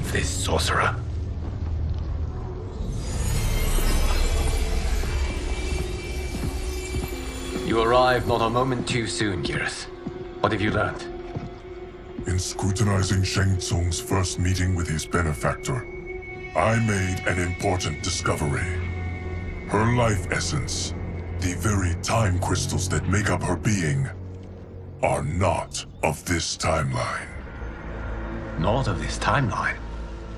save this sorcerer. You arrived not a moment too soon, Geras. What have you learned? In scrutinizing Shang Tsung's first meeting with his benefactor, I made an important discovery. Her life essence, the very time crystals that make up her being, are not of this timeline. Not of this timeline?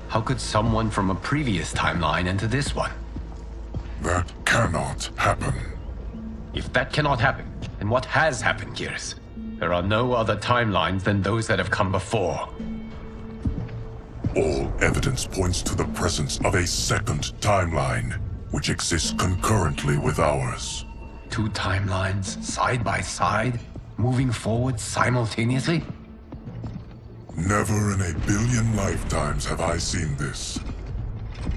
How could someone from a previous timeline enter this one? That cannot happen. If that cannot happen, then what has happened, Geras? There are no other timelines than those that have come before. All evidence points to the presence of a second timeline, which exists concurrently with ours. Two timelines, side by side, moving forward simultaneously? Never in a billion lifetimes have I seen this.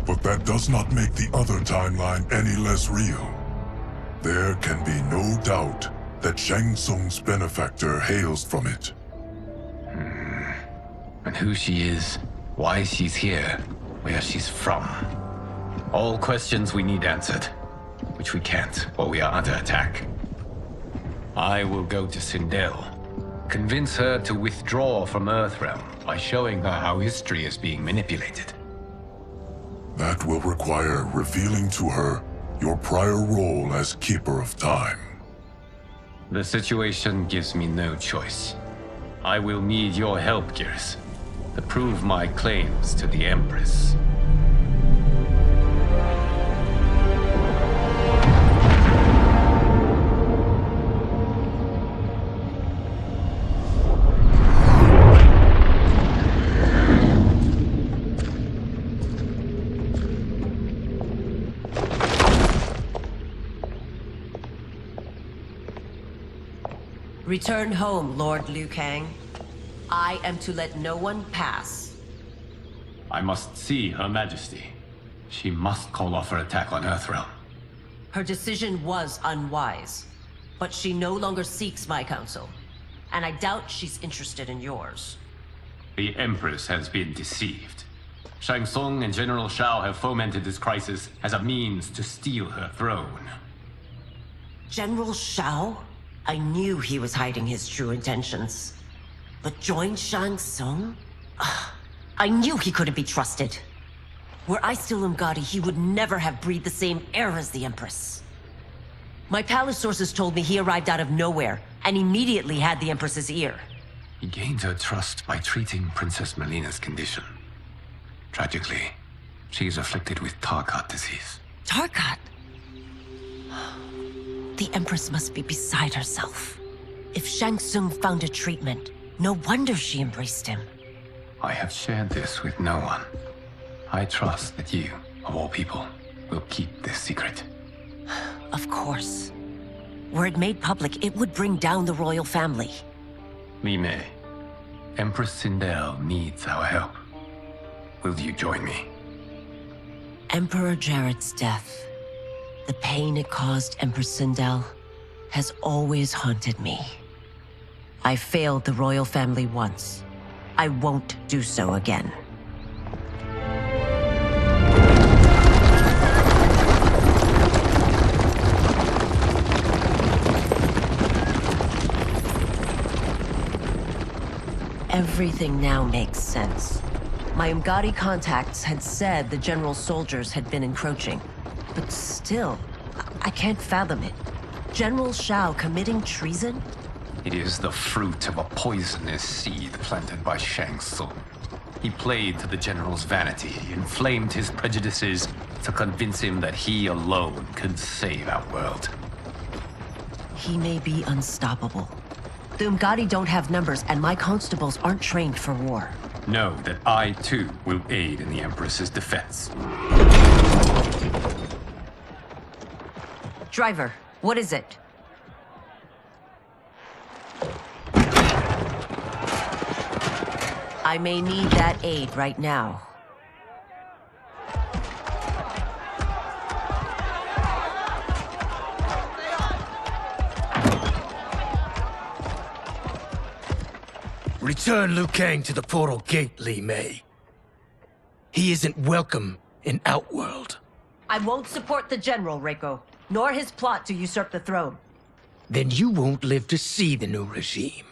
But that does not make the other timeline any less real. There can be no doubt that Shang Tsung's benefactor hails from it. And who she is, why she's here, where she's from. All questions we need answered, which we can't while we are under attack. I will go to Sindel, convince her to withdraw from Earthrealm by showing her how history is being manipulated. That will require revealing to her your prior role as Keeper of Time. The situation gives me no choice. I will need your help, Geras, to prove my claims to the Empress. Return home, Lord Liu Kang. I am to let no one pass. I must see Her Majesty. She must call off her attack on Earthrealm. Her decision was unwise, but she no longer seeks my counsel, and I doubt she's interested in yours. The Empress has been deceived. Shang Tsung and General Shao have fomented this crisis as a means to steal her throne. General Shao? I knew he was hiding his true intentions. But join Shang Tsung? I knew he couldn't be trusted. Were I still Umgadi, he would never have breathed the same air as the Empress. My palace sources told me he arrived out of nowhere, and immediately had the Empress's ear. He gained her trust by treating Princess Melina's condition. Tragically, she is afflicted with Tarkat disease. Tarkat? The Empress must be beside herself. If Shang Tsung found a treatment, no wonder she embraced him. I have shared this with no one. I trust that you, of all people, will keep this secret. Of course. Were it made public, it would bring down the royal family. Li Mei, Empress Sindel needs our help. Will you join me? Emperor Jarrett's death, the pain it caused Empress Sindel, has always haunted me. I failed the royal family once. I won't do so again. Everything now makes sense. My Umgadi contacts had said the general's soldiers had been encroaching. But still, I can't fathom it. General Shao committing treason? It is the fruit of a poisonous seed planted by Shang Tsung. He played to the general's vanity, inflamed his prejudices to convince him that he alone could save Outworld. He may be unstoppable. The Umgadi don't have numbers, and my constables aren't trained for war. Know that I, too, will aid in the Empress's defense. Driver, what is it? I may need that aid right now. Return Liu Kang to the portal gate, Li Mei. He isn't welcome in Outworld. I won't support the General, Reiko, nor his plot to usurp the throne. Then you won't live to see the new regime.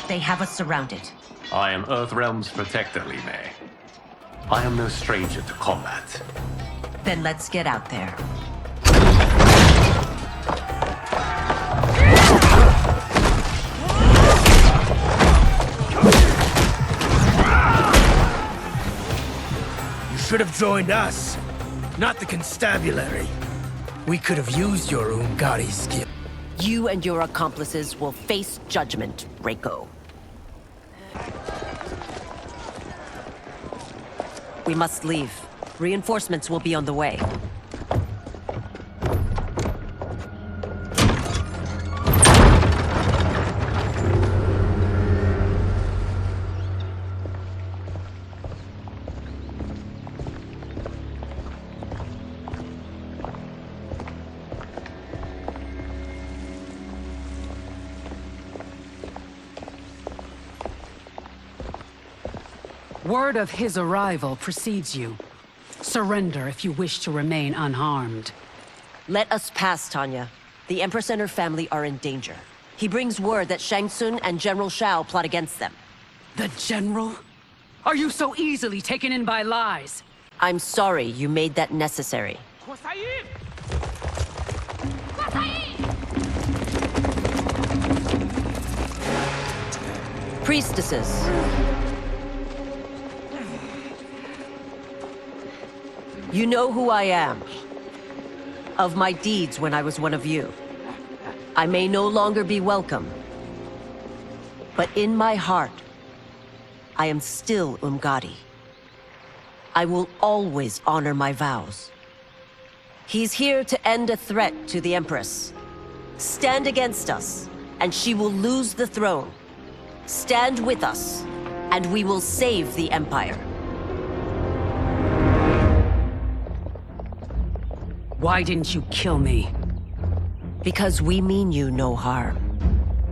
They have us surrounded. I am Earthrealm's protector, Li Mei. I am no stranger to combat. Then let's get out there. You should have joined us, not the constabulary. We could have used your Ungari skill. You and your accomplices will face judgment, Reiko. We must leave. Reinforcements will be on the way. Word of his arrival precedes you. Surrender if you wish to remain unharmed. Let us pass, Tanya. The Empress and her family are in danger. He brings word that Shang Tsung and General Shao plot against them. The General? Are you so easily taken in by lies? I'm sorry you made that necessary. Priestesses. You know who I am. Of my deeds when I was one of you. I may no longer be welcome. But in my heart, I am still Umgadi. I will always honor my vows. He's here to end a threat to the Empress. Stand against us, and she will lose the throne. Stand with us, and we will save the Empire. Why didn't you kill me? Because we mean you no harm.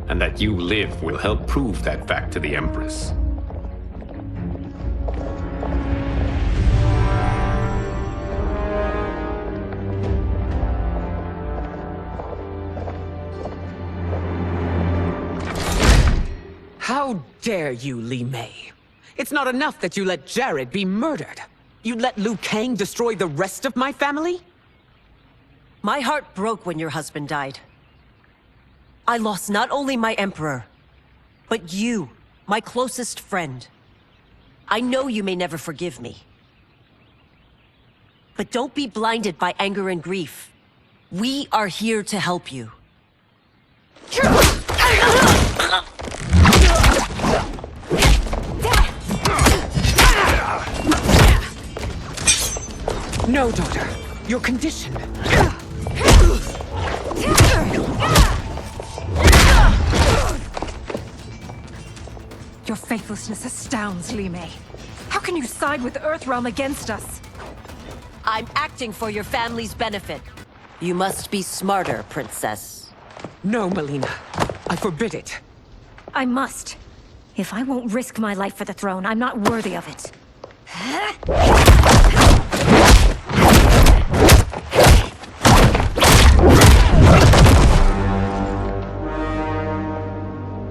And that you live will help prove that fact to the Empress. How dare you, Li Mei? It's not enough that you let Jared be murdered. You let Liu Kang destroy the rest of my family? My heart broke when your husband died. I lost not only my emperor, but you, my closest friend. I know you may never forgive me. But don't be blinded by anger and grief. We are here to help you. No, daughter. Your condition. Your faithlessness astounds, Li Mei. How can you side with Earthrealm against us? I'm acting for your family's benefit. You must be smarter, Princess. No, Melina. I forbid it. I must. If I won't risk my life for the throne, I'm not worthy of it.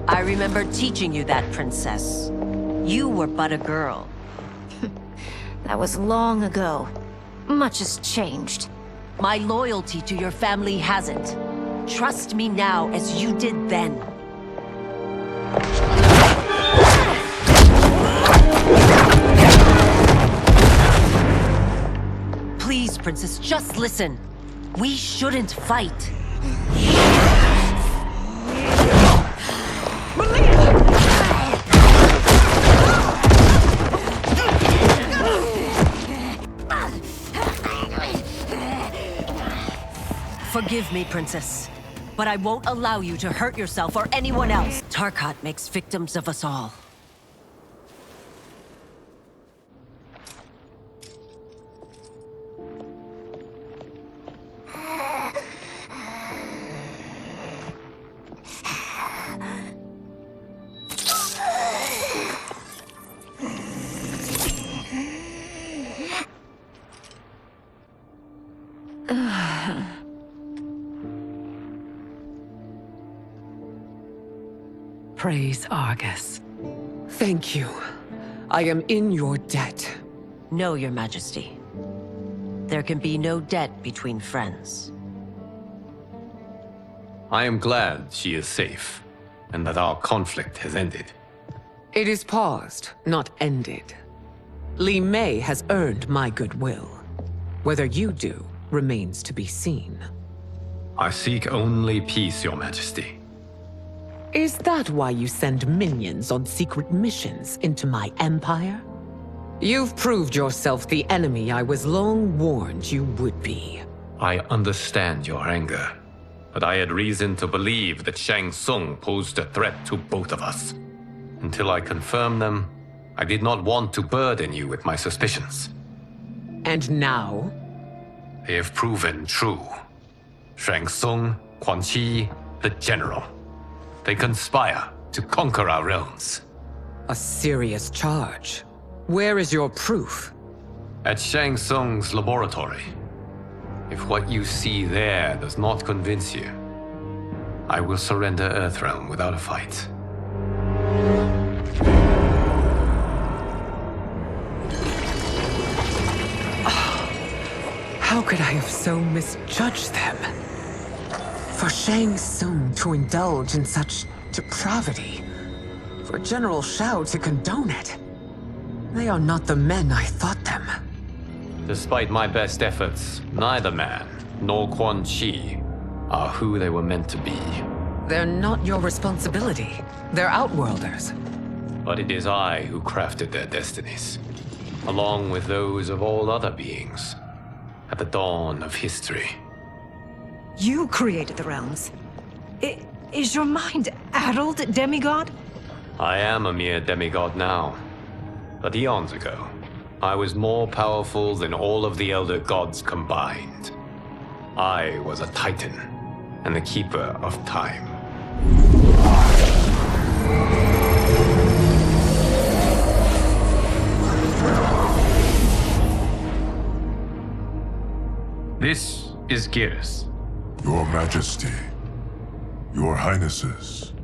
I remember teaching you that, Princess. You were but a girl. That was long ago. Much has changed. My loyalty to your family hasn't. Trust me now as you did then. Please, Princess, just listen. We shouldn't fight. Forgive me, Princess, but I won't allow you to hurt yourself or anyone else. Tarkat makes victims of us all. praise Argus. Thank you. I am in your debt. No, Your Majesty. There can be no debt between friends. I am glad she is safe, and that our conflict has ended. It is paused, not ended. Li Mei has earned my goodwill. Whether you do remains to be seen. I seek only peace, Your Majesty. Is that why you send minions on secret missions into my empire? You've proved yourself the enemy I was long warned you would be. I understand your anger, but I had reason to believe that Shang Tsung posed a threat to both of us. Until I confirmed them, I did not want to burden you with my suspicions. And now? They have proven true. Shang Tsung, Quan Chi, the General. They conspire to conquer our realms. A serious charge. Where is your proof? At Shang Tsung's laboratory. If what you see there does not convince you, I will surrender Earthrealm without a fight. How could I have so misjudged them? For Shang Tsung to indulge in such depravity, for General Shao to condone it, they are not the men I thought them. Despite my best efforts, neither man nor Quan Chi are who they were meant to be. They're not your responsibility. They're Outworlders. But it is I who crafted their destinies, along with those of all other beings, at the dawn of history. You created the realms. Is your mind addled, demigod? I am a mere demigod now. But eons ago, I was more powerful than all of the Elder Gods combined. I was a Titan, and the Keeper of Time. This is Geras. Your Majesty, Your Highnesses.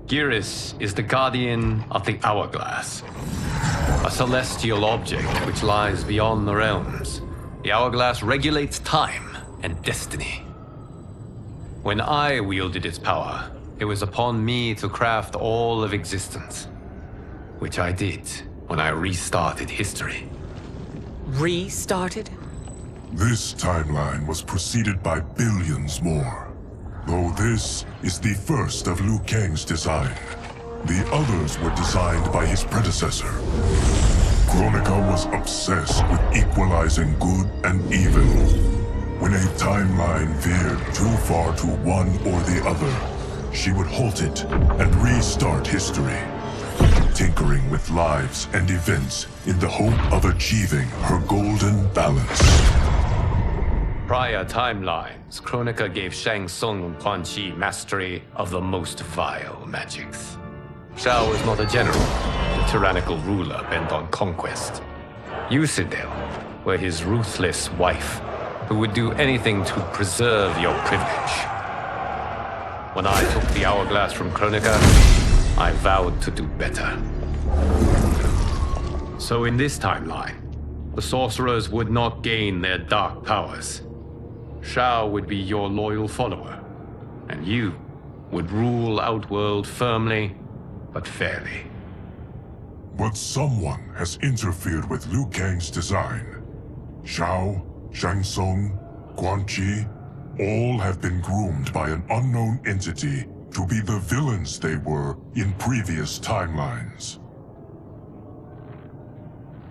Geras is the guardian of the Hourglass, a celestial object which lies beyond the realms. The Hourglass regulates time and destiny. When I wielded its power, it was upon me to craft all of existence, which I did when I restarted history. Restarted? This timeline was preceded by billions more. Though this is the first of Liu Kang's design. The others were designed by his predecessor. Kronika was obsessed with equalizing good and evil. When a timeline veered too far to one or the other, she would halt it and restart history, tinkering with lives and events in the hope of achieving her golden balance. Prior timelines, Kronika gave Shang Tsung and Quan Chi mastery of the most vile magics. Shao was not a general, a tyrannical ruler bent on conquest. You, Sindel, were his ruthless wife, who would do anything to preserve your privilege. When I took the Hourglass from Kronika, I vowed to do better. So in this timeline, the sorcerers would not gain their dark powers. Shao would be your loyal follower, and you would rule Outworld firmly, but fairly. But someone has interfered with Liu Kang's design. Shao, Shang Tsung, Quan Chi, all have been groomed by an unknown entity to be the villains they were in previous timelines.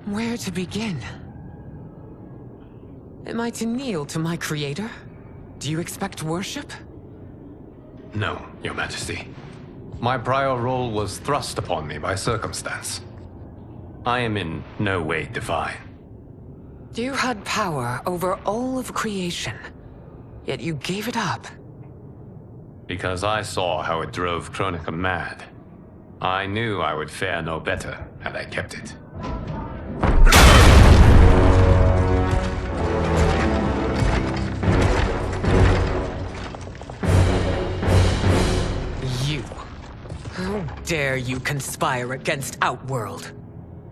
Where to begin? Am I to kneel to my creator? Do you expect worship? No, Your Majesty. My prior role was thrust upon me by circumstance. I am in no way divine. You had power over all of creation, yet you gave it up. Because I saw how it drove Kronika mad. I knew I would fare no better had I kept it. How dare you conspire against Outworld?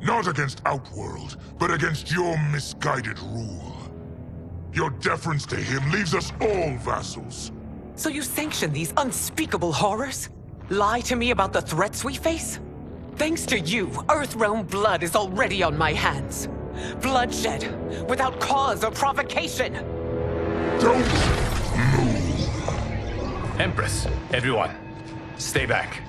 Not against Outworld, but against your misguided rule. Your deference to him leaves us all vassals. So you sanction these unspeakable horrors? Lie to me about the threats we face? Thanks to you, Earthrealm blood is already on my hands. Bloodshed, without cause or provocation. Don't move. Empress, everyone, stay back.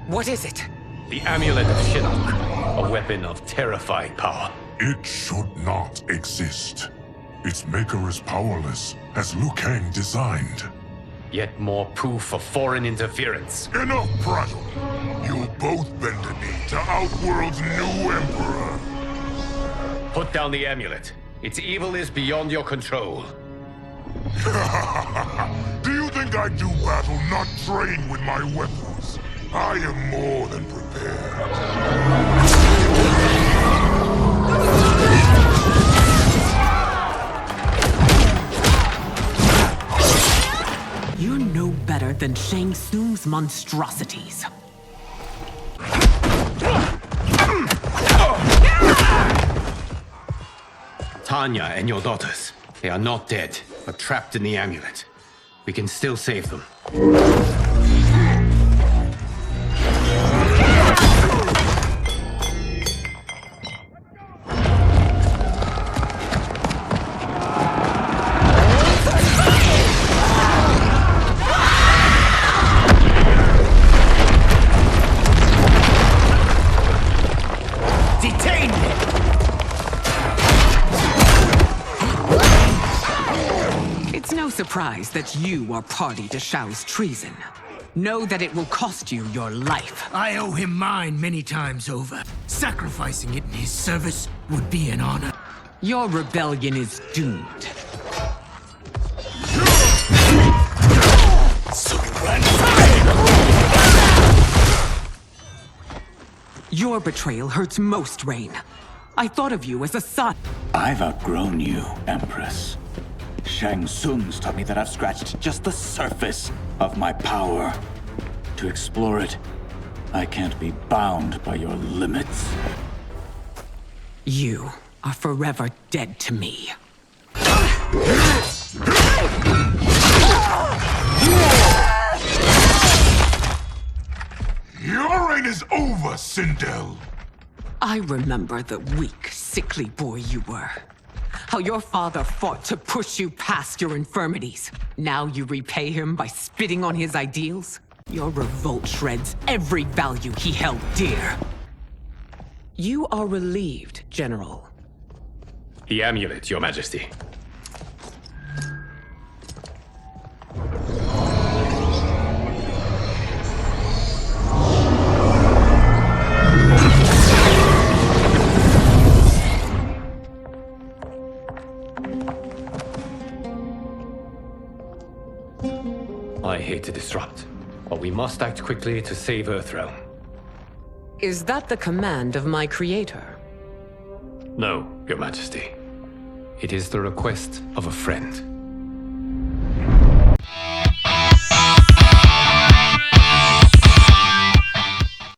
What is it? The Amulet of Shinnok, a weapon of terrifying power. It should not exist. Its maker is powerless, as Liu Kang designed. Yet more proof of foreign interference. Enough prattle! You'll both bend a knee to Outworld's new emperor. Put down the amulet. Its evil is beyond your control. Do you think I do battle not trained with my weapons? I am more than prepared. You're no better than Shang Tsung's monstrosities. Tanya and your daughters, they are not dead, but trapped in the amulet. We can still save them. Detain him! It's no surprise that you are party to Shao's treason. Know that it will cost you your life. I owe him mine many times over. Sacrificing it in his service would be an honor. Your rebellion is doomed. Your betrayal hurts most, Rain. I thought of you as a son. I've outgrown you, Empress. Shang Tsung's taught me that I've scratched just the surface of my power. To explore it, I can't be bound by your limits. You are forever dead to me. Your reign is over, Sindel. I remember the weak, sickly boy you were. How your father fought to push you past your infirmities. Now you repay him by spitting on his ideals? Your revolt shreds every value he held dear. You are relieved, General. The amulet, Your Majesty. I hate to disrupt, but we must act quickly to save Earthrealm. Is that the command of my creator? No, Your Majesty. It is the request of a friend.